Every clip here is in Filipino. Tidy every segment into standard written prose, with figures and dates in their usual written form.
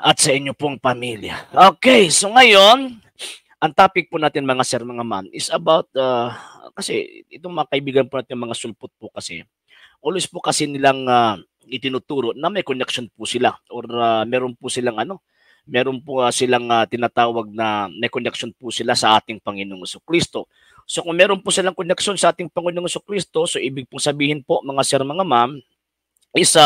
at sa inyo pong pamilya. Okay, so ngayon, ang topic po natin mga sir, mga ma'am, is about, kasi itong mga kaibigan po natin, mga sulpot po kasi, always po kasi nilang itinuturo na may connection po sila or meron po silang meron po silang tinatawag na may connection po sila sa ating Panginoong Jesucristo. So kung meron po silang connection sa ating Panginoong Jesucristo, so ibig pong sabihin po mga sir, mga ma'am, is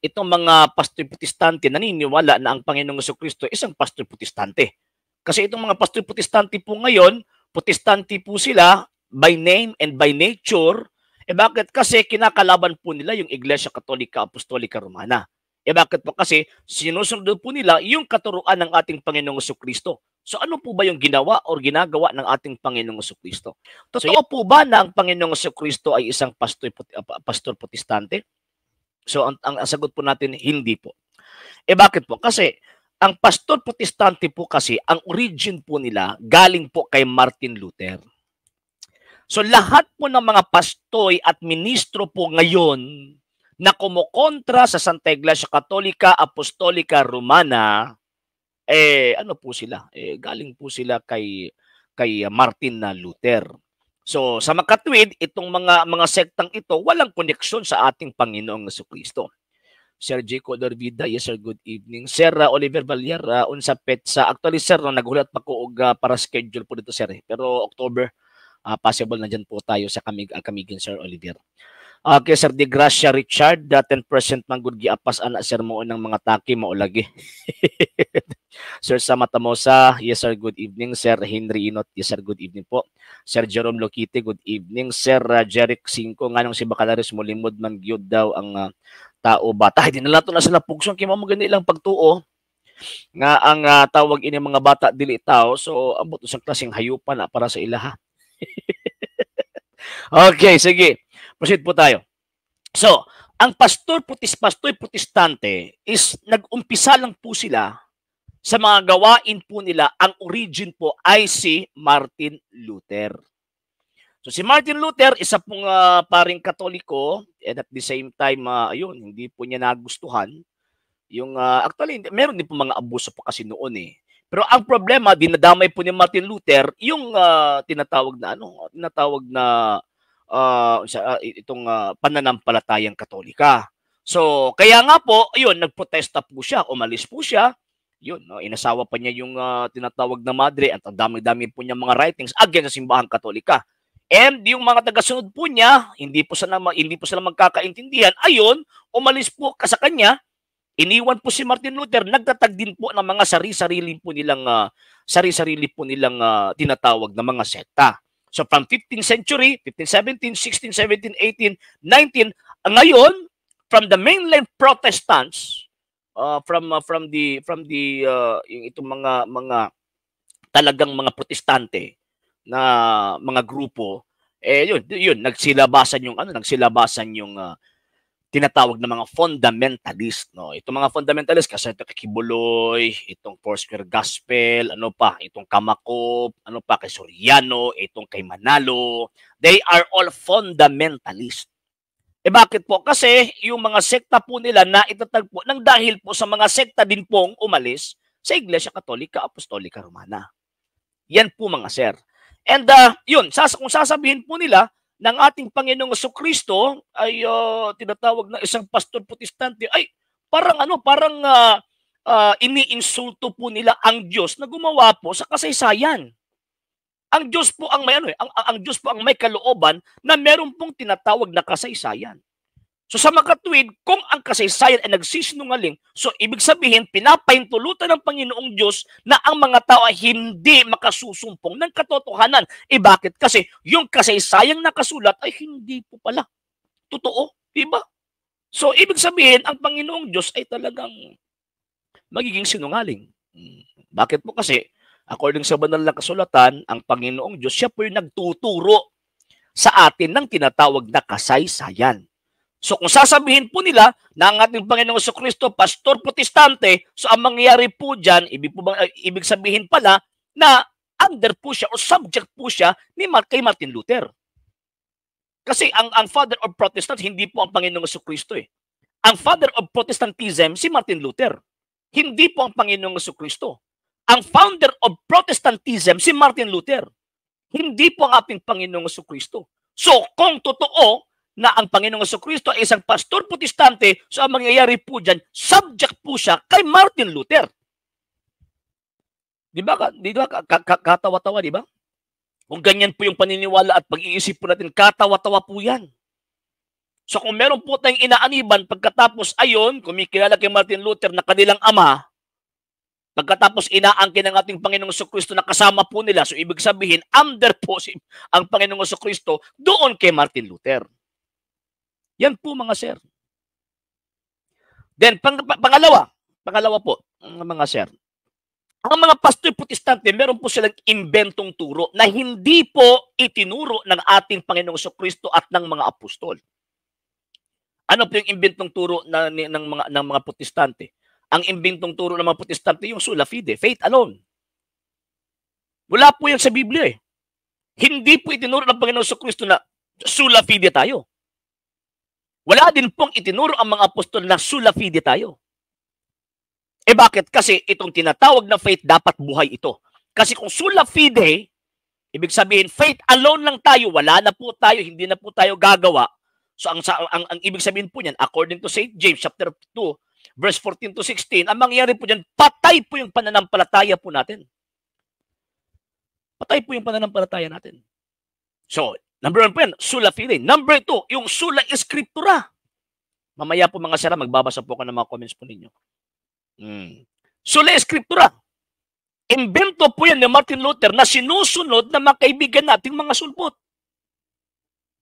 itong mga pastor protestante naniniwala na ang Panginoong Jesucristo isang pastor protestante. Kasi itong mga pastor protestante po ngayon, protestante po sila by name and by nature. Bakit? Kasi kinakalaban po nila yung Iglesia Katolika Apostolika Romana. Bakit po? Kasi sinusunod po nila yung katuruan ng ating Panginoong Jesucristo. So ano po ba yung ginawa o ginagawa ng ating Panginoong Jesucristo? Totoo po ba na ang Panginoong Jesucristo ay isang pastor protestante? So ang sagot po natin, hindi po. Bakit po? Kasi ang pastor protestante po kasi, ang origin po nila galing po kay Martin Luther. So lahat po ng mga pastoy at ministro po ngayon na kumukontra sa Santa Iglesia Katolika Apostolika Romana, ano po sila? Galing po sila kay Martin Luther. So sa makatwid, itong mga sektang ito walang koneksyon sa ating Panginoong Jesucristo. Sir Jico Dorvida, yes sir, good evening. Sir Oliver Valera, unsa petsa. Actually sir, nagulat pa ko para schedule po dito sir. Pero October, possible na dyan po tayo sa kamigin Sir Oliver. Okay, Sir De Gracia Richard, 10% manggod giapas ana sir mo ng mga taki maulagi. Sir Samatamosa, yes sir, good evening. Sir Henry Inot, yes sir, good evening po. Sir Jerome Lokite, good evening. Sir Jeric 5, nganong si Bacalaris mulimod man gyud daw ang tao bata. Hindi na na sila pugson kay mo maganda ilang pagtuo nga ang tawag ini mga bata dili tao. So ambot sa klaseng hayupan na para sa ilaha. Okay, sige. Proceed po tayo. So, ang pastor protestante is nag-umpisa lang po sila sa mga gawain po nila. Ang origin po ay si Martin Luther. So si Martin Luther, isa pong paring Katoliko, and at the same time, ayun, hindi po niya nagustuhan. Yung, actually, meron din po mga abuso po kasi noon eh. Pero ang problema, dinadamay po ni Martin Luther yung tinatawag na itong pananampalatayang Katolika. So, kaya nga po, ayun, nagprotesta po siya, umalis po siya. Yun, inasawa pa niya yung tinatawag na madre at ang dami-dami po niya mga writings against sa simbahang Katolika. And yung mga tagasunod po niya, hindi po sila magkakaintindihan. Ayun, umalis po sa kanya. Iniwan po si Martin Luther, nagtatag din po ng mga sarili-sarili po nilang tinatawag na mga sekta. So from 15th century, 1517, 16, 17, 18, 19, ngayon from the mainland Protestants, from the itong mga talagang mga protestante na mga grupo, yun nagsilabasan yung tinatawag na mga fundamentalist, no? Itong mga fundamentalist kasi ito kay Kibuloy, itong Foursquare Gospel, itong Kamakop, kay Soriano, itong kay Manalo, they are all fundamentalist. Bakit po? Kasi yung mga sekta po nila na itatag po nang dahil po sa mga sekta din pong umalis sa Iglesia Katolika Apostolika Romana. Yan po mga sir. And yun, kung sasabihin po nila ng ating Panginoong Jesucristo ay tinatawag na isang pastor protestante, ay parang iniinsulto po nila ang Diyos na gumawa po sa kasaysayan. Ang Diyos po ang may ang Diyos po ang may kalooban na meron pong tinatawag na kasaysayan. So sa makatwid, kung ang kasaysayan ay nagsisinungaling, so ibig sabihin, pinapahintulutan ng Panginoong Diyos na ang mga tao ay hindi makasusumpong ng katotohanan. Bakit? Kasi yung kasaysayang nakasulat ay hindi po pala totoo. Diba? So ibig sabihin, ang Panginoong Diyos ay talagang magiging sinungaling. Bakit po? Kasi according sa banal na kasulatan, ang Panginoong Diyos, siya po yung nagtuturo sa atin ng tinatawag na kasaysayan. So kung sasabihin po nila na ang ating Panginoong Jesucristo, pastor protestante, so ang mangyayari po dyan, ibig sabihin pala na under po siya o subject po siya kay Martin Luther. Kasi ang father of Protestants, hindi po ang Panginoong Jesucristo eh. Ang father of Protestantism, si Martin Luther. Hindi po ang Panginoong Jesucristo. Ang founder of Protestantism, si Martin Luther. Hindi po ang ating Panginoong Jesucristo. So, kung totoo na ang Panginoong Jesucristo ay isang pastor protestante, so ang mangyayari po dyan, subject po siya kay Martin Luther. Di ba? Katawa-tawa, di ba? Kung ganyan po yung paniniwala at pag-iisip po natin, katawa-tawa po yan. So kung meron po tayong inaaniban, pagkatapos ayon, kumikilala kay Martin Luther na kanilang ama, pagkatapos inaangkin ng ating Panginoong Jesucristo na kasama po nila, so ibig sabihin, under po ang Panginoong Jesucristo doon kay Martin Luther. Yan po mga sir. Then, pangalawa po, mga sir, ang mga pastor protestante, meron po silang imbentong turo na hindi po itinuro ng ating Panginoong Jesucristo at ng mga apostol. Ano po yung imbentong turo ng mga protestante? Ang imbentong turo ng mga protestante yung sola fide, faith alone. Wala po yan sa Biblia eh. Hindi po itinuro ng Panginoong Jesucristo na sola fide tayo. Wala din pong itinuro ang mga apostol na sola fide tayo. Eh bakit? Kasi itong tinatawag na faith, dapat buhay ito. Kasi kung sola fide, ibig sabihin, faith alone lang tayo, wala na po tayo, hindi na po tayo gagawa. So ang ibig sabihin po niyan, according to St. James chapter 2, verse 14 to 16, ang mangyayari po diyan, patay po yung pananampalataya po natin. Patay po yung pananampalataya natin. So, number 1 po yan, sola fide. Number 2, yung sola scriptura. Mamaya po mga sira, magbabasa po ka ng mga comments po ninyo. Sola scriptura. Imbento po yan ni Martin Luther na sinusunod ng mga kaibigan nating mga sulpot.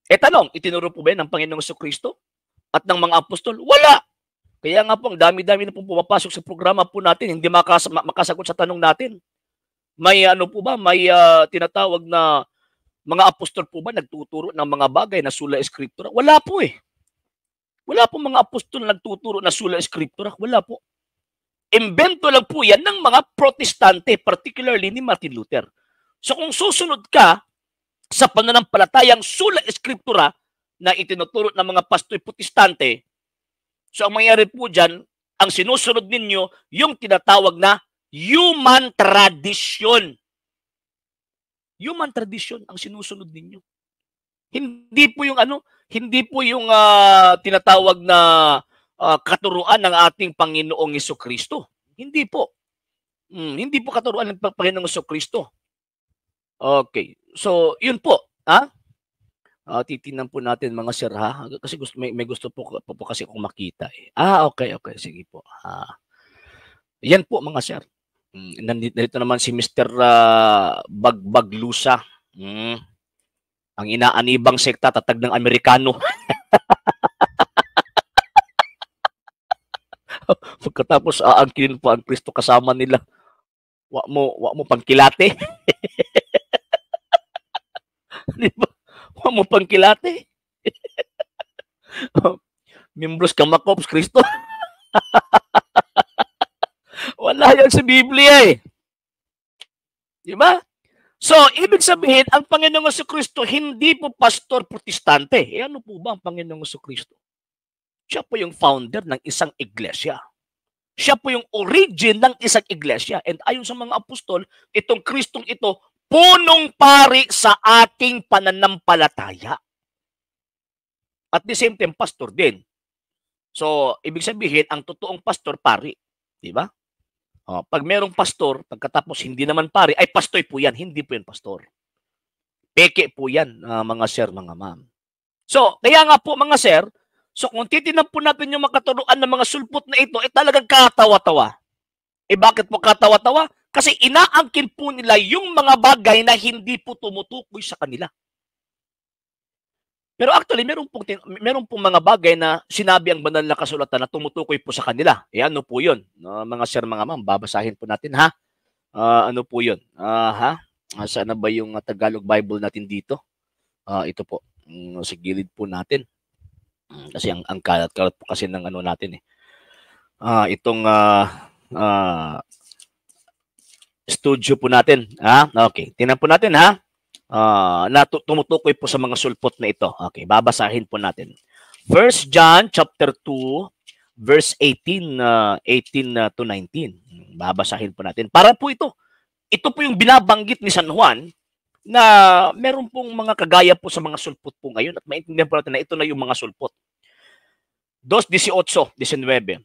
E tanong, itinuro po ba yan ng Panginoong Jesucristo at ng mga apostol? Wala. Kaya nga po, ang dami-dami na po pumapasok sa programa po natin, hindi makasagot sa tanong natin. May ano po ba, may tinatawag na mga apostol po ba nagtuturo ng mga bagay na sola scriptura? Wala po eh. Wala po mga apostol na nagtuturo na sola scriptura. Wala po. Imbento lang po yan ng mga protestante, particularly ni Martin Luther. So kung susunod ka sa pananampalatayang sola scriptura na itinuturo ng mga pastor protestante, so ang mangyayari po dyan, ang sinusunod ninyo, yung tinatawag na human tradition. Human tradition ang sinusunod ninyo. Hindi po yung tinatawag na katuruan ng ating Panginoong Jesucristo. Hindi po. Hindi po katuruan ng Panginoong Jesucristo. Okay. So, yun po. Titingnan po natin mga sir ha. Kasi may gusto po kasi kung makita eh. Okay. Sige po. Yan po mga sir. Nandito naman si Mr. Bagbag Lusa. Ang inaanibang sekta, tatag ng Amerikano. Pagkatapos aangkinin po ang Kristo kasama nila. Wa mo pangkilate. Di ba? Wa mo pangkilate. Miembros Kamakops Kristo. Wala yan sa Biblia eh. Di ba? So, ibig sabihin, ang Panginoong Jesucristo hindi po pastor protestante. Ano po ba ang Panginoong Jesucristo? Siya po yung founder ng isang iglesia. Siya po yung origin ng isang iglesia. And ayon sa mga apostol, itong Kristong ito, punong pari sa ating pananampalataya. At the same time, pastor din. So, ibig sabihin, ang totoong pastor, pari. Diba? Pag merong pastor, pagkatapos hindi naman pari, ay pastor po yan. Hindi po yan pastor. Peke po yan, mga sir, mga ma'am. So, kaya nga po mga sir, so kung titignan po natin yung makaturuan ng mga sulpot na ito, talagang katawa-tawa. Bakit po katawa-tawa? Kasi inaangkin po nila yung mga bagay na hindi po tumutukoy sa kanila. Pero actually, meron pong mga bagay na sinabi ang banal na kasulatan na tumutukoy po sa kanila. Ano po yun? Mga sir, mga ma'am, babasahin po natin ha. Ano po yun? Saan na ba yung Tagalog Bible natin dito? Ito po. Sa gilid po natin. Kasi ang kalat-kalat po kasi ng ano natin eh. Itong studio po natin. Okay. Tingnan po natin ha. Na tumutukoy po sa mga sulpot na ito. Okay, babasahin po natin. 1 John chapter 2 verse 18 to 19. Babasahin po natin. Para po ito po yung binabanggit ni San Juan na meron pong mga kagaya po sa mga sulpot po ngayon at maintindihan po natin na ito na yung mga sulpot. 2:18-19.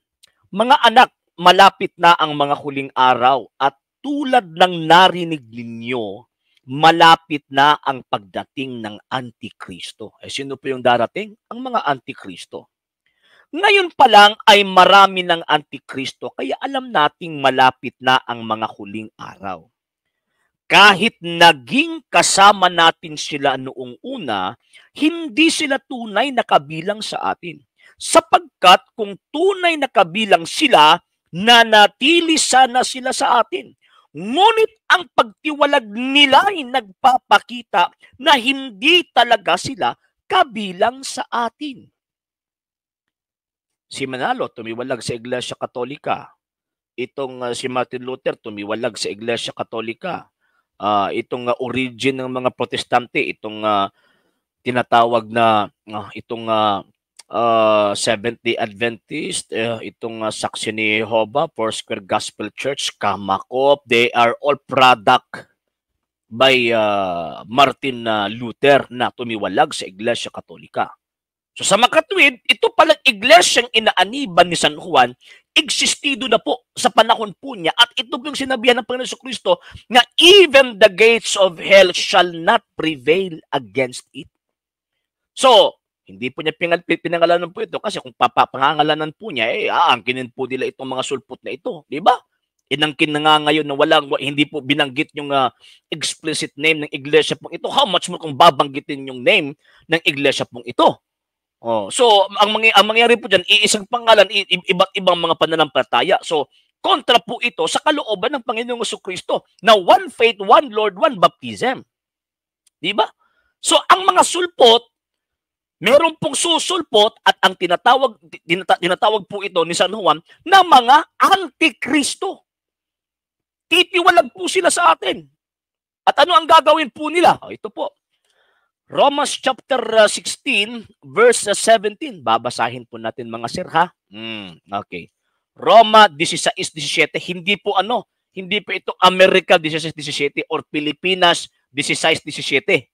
Mga anak, malapit na ang mga huling araw at tulad ng narinig ninyo, malapit na ang pagdating ng Antikristo. Sino po yung darating? Ang mga Antikristo. Ngayon pa lang ay marami ng Antikristo, kaya alam nating malapit na ang mga huling araw. Kahit naging kasama natin sila noong una, hindi sila tunay na kabilang sa atin. Sapagkat kung tunay na kabilang sila, nanatili sana sila sa atin. Ngunit ang pagtiwalag nila ay nagpapakita na hindi talaga sila kabilang sa atin. Si Manalo, tumiwalag sa Iglesia Katolika. Itong si Martin Luther, tumiwalag sa Iglesia Katolika. Itong origin ng mga Protestante, itong tinatawag na Seventh-day Adventist, itong Saksi ni Jehovah, Foursquare Gospel Church, Kamakop, they are all product by Martin Luther na tumiwalag sa Iglesia Katolika. So sa makatwid, ito palang iglesyang inaaniban ni San Juan, existido na po sa panahon po niya at ito yung sinabihan ng Panginoon Jesucristo na even the gates of hell shall not prevail against it. So, hindi po niya pinangalanan po ito kasi kung papangangalanan po niya, aangkinin po nila itong mga sulpot na ito. Di ba? Inangkin na nga ngayon na hindi po binanggit yung explicit name ng iglesia pong ito. How much more kung babanggitin yung name ng iglesia pong ito? So, ang mangyayari po dyan, iisang pangalan, iba't ibang mga pananampalataya. So, kontra po ito sa kalooban ng Panginoong Jesucristo na one faith, one Lord, one baptism. Di ba? So, ang mga sulpot, meron pong susulpot at ang tinatawag po ito ni San Juan na mga Antikristo. Titiwalag po sila sa atin. At ano ang gagawin po nila? Ito po. Romans chapter 16 verse 17. Babasahin po natin mga sir ha. Okay. Roma 16:17. Hindi po ito America 16:17 or Pilipinas 16:17.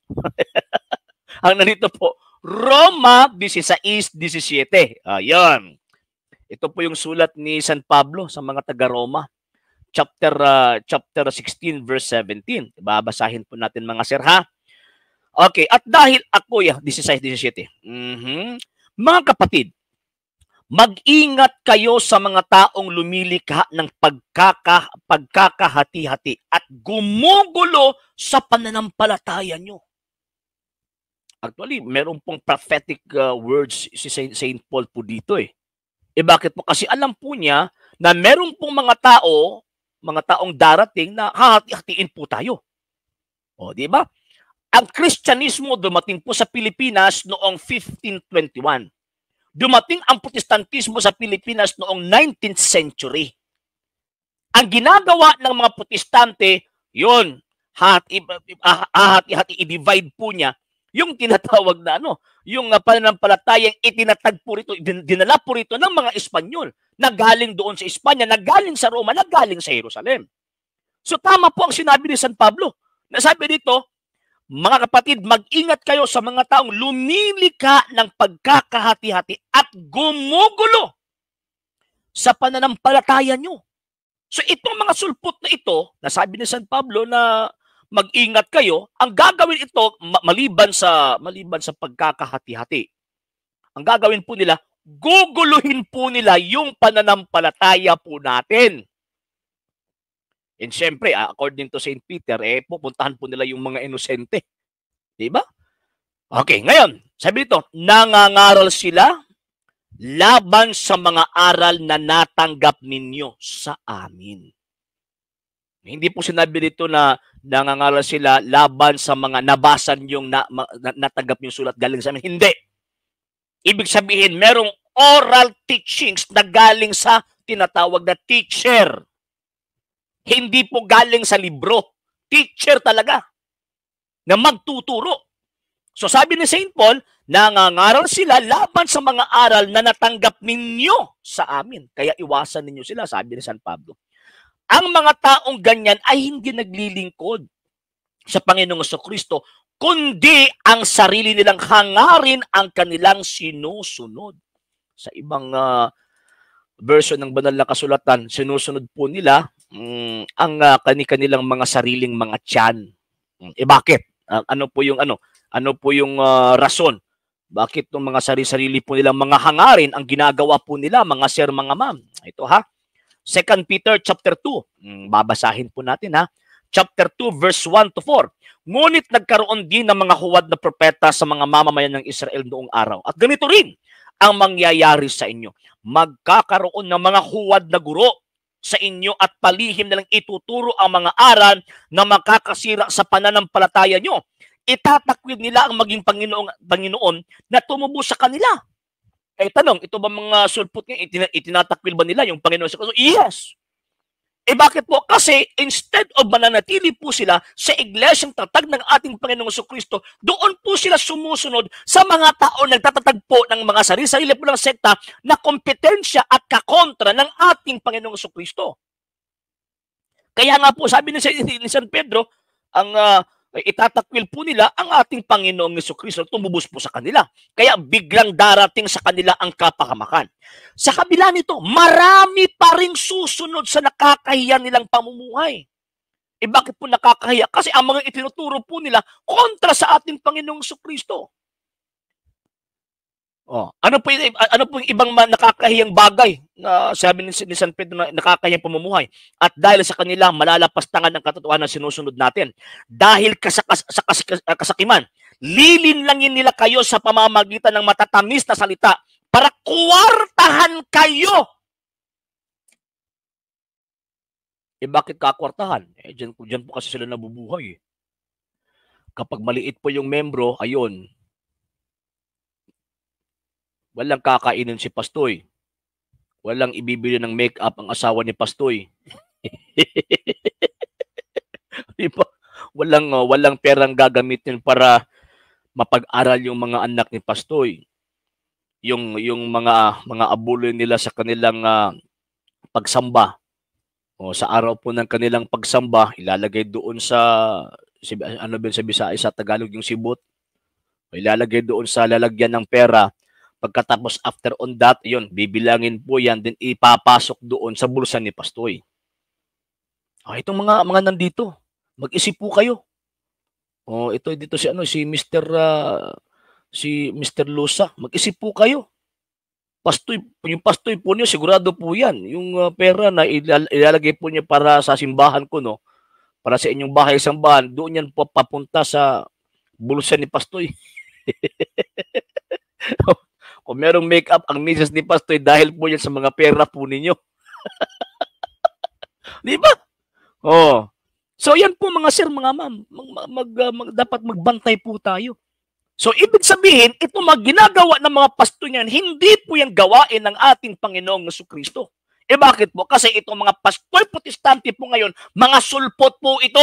Ang nandito po Roma 16:17. Ayun. Ito po yung sulat ni San Pablo sa mga taga-Roma. Chapter 16 verse 17. Babasahin po natin mga sir ha. Okay, at dahil ako, 16-17. Mga kapatid, mag-ingat kayo sa mga taong lumilikha ng pagkakahati-hati at gumugulo sa pananampalataya nyo. Actually, meron pong prophetic words si Saint Paul po dito eh. Bakit po? Kasi alam po niya na meron pong mga taong darating na hahati-hatiin po tayo. Di ba? Ang Kristyanismo dumating po sa Pilipinas noong 1521. Dumating ang Protestantismo sa Pilipinas noong 19th century. Ang ginagawa ng mga Protestante, yun, hati-hati, i-divide po niya, yung tinatawag na yung pananampalatayang itinatag po rito, dinala po rito ng mga Espanyol, na galing doon sa Espanya, na galing sa Roma, na galing sa Jerusalem. So tama po ang sinabi ni San Pablo. Nasabi dito, mga kapatid, mag-ingat kayo sa mga taong lumilika ng pagkakahati-hati at gumugulo sa pananampalataya nyo. So itong mga sulpot na ito, nasabi ni San Pablo na mag-ingat kayo, ang gagawin ito maliban sa pagkakahati-hati. Ang gagawin po nila, guguluhin po nila yung pananampalataya po natin. And syempre, according to St. Peter, pupuntahan po nila yung mga inosente. Diba? Okay, ngayon, sabi dito, nangangaral sila laban sa mga aral na natanggap ninyo sa amin. Hindi po sinabi dito na nangangaral sila laban sa mga nabasan yung natanggap yung sulat galing sa amin. Hindi. Ibig sabihin, merong oral teachings na galing sa tinatawag na teacher. Hindi po galing sa libro. Teacher talaga na magtuturo. So sabi ni Saint Paul, nangangaral sila laban sa mga aral na natanggap ninyo sa amin. Kaya iwasan ninyo sila, sabi ni San Pablo. Ang mga taong ganyan ay hindi naglilingkod sa Panginoong Kristo, kundi ang sarili nilang hangarin ang kanilang sinusunod. Sa ibang version ng banal na kasulatan, sinusunod po nila ang kanilang mga sariling mga tiyan. Bakit? Ano po yung rason? Bakit ng mga sarili po nilang mga hangarin ang ginagawa po nila, mga sir, mga ma'am? Ito ha. 2 Peter chapter 2. Babasahin po natin ha. Chapter 2 verse 1 to 4. Ngunit nagkaroon din ng mga huwad na propeta sa mga mamamayan ng Israel noong araw. At ganito rin ang mangyayari sa inyo. Magkakaroon ng mga huwad na guro sa inyo at palihim nilang ituturo ang mga aral na makakasira sa pananampalataya nyo. Itatakwil nila ang maging Panginoon na tumubo sa kanila. Tanong, ito ba mga sulpot niya, itinatakwil ba nila yung Panginoon sa kanila? Yes. Bakit po? Kasi instead of mananatili po sila sa iglesyang tatag ng ating Panginoong Kristo, doon po sila sumusunod sa mga tao nagtatatag po ng mga sarili po ng sekta na kompetensya at kakontra ng ating Panginoong Kristo. Kaya nga po, sabi ni San Pedro, ang itatakwil po nila ang ating Panginoong Kristo, tumubos po sa kanila. Kaya biglang darating sa kanila ang kapahamakan. Sa kabila nito, marami pa ring susunod sa nakakahiya nilang pamumuhay. Bakit po nakakahiya? Kasi ang mga itinuturo po nila kontra sa ating Panginoong Kristo. Ano po yung ibang nakakahiyang bagay na sabi ni San Pedro na nakakahiyang pamumuhay? At dahil sa kanila, malalapastangan ng katotohanan na sinusunod natin. Dahil sa kasakiman, lilinlangin nila kayo sa pamamagitan ng matatamis na salita para kuwartahan kayo. Bakit kakwartahan? Diyan po kasi sila nabubuhay. Kapag maliit po yung membro, ayun, walang kakainin si Pastoy. Walang ibibili ng make-up ang asawa ni Pastoy. Diba? Walang perang gagamitin para mapag-aral yung mga anak ni Pastoy. Yung mga abuloy nila sa kanilang pagsamba. Sa araw po ng kanilang pagsamba, ilalagay doon sa Bisaya, sa Tagalog yung sibot. Ilalagay doon sa lalagyan ng pera. Pagkatapos after on that, yun, bibilangin po yan, din ipapasok doon sa bulsa ni Pastoy. Itong mga nandito, mag-isip po kayo. Ito dito si Mr. Lusa, mag-isip po kayo. Yung Pastoy po niyo, sigurado po yan. Yung pera na ilalagay po niya para sa simbahan ko, no? Para sa inyong bahay sambahan, doon yan po papunta sa bulsa ni Pastoy. Kung merong make-up ang misis ni Pastoy dahil po yan sa mga pera po ninyo. Di ba? So yan po mga sir, mga ma'am, dapat magbantay po tayo. So ibig sabihin, ito mga ginagawa ng mga pastoy niyan, hindi po yan gawain ng ating Panginoong Kristo. Bakit po? Kasi itong mga pastoy protestante po ngayon, mga sulpot po ito.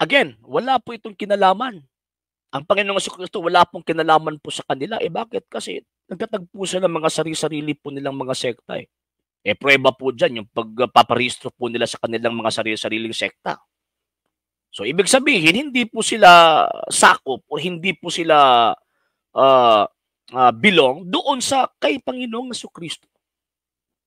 Again, wala po itong kinalaman. Ang Panginoong Kristo, wala pong kinalaman po sa kanila. Bakit? Kasi nagtatagpo sila ng mga sarili po nilang mga sekta. Prueba po dyan yung pagpaparehistro po nila sa kanilang mga sariling sekta. So, ibig sabihin, hindi po sila sakop o hindi po sila belong doon sa kay Panginoong Kristo.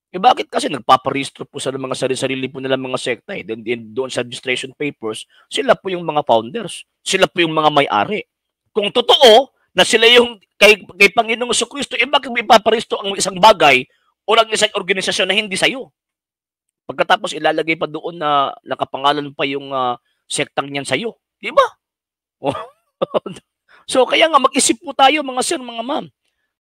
Bakit? Kasi nagpaparehistro po sa mga sarili po nilang mga sekta. Then doon sa registration papers, sila po yung mga founders. Sila po yung mga may-ari. Kung totoo na sila yung kay Panginoong Kristo, bakit may paparehistro ang isang bagay o ang isang organisasyon na hindi sa'yo? Pagkatapos ilalagay pa doon na nakapangalan pa yung sektang niyan sa'yo. Di ba? So kaya nga mag-isip po tayo mga sir, mga ma'am.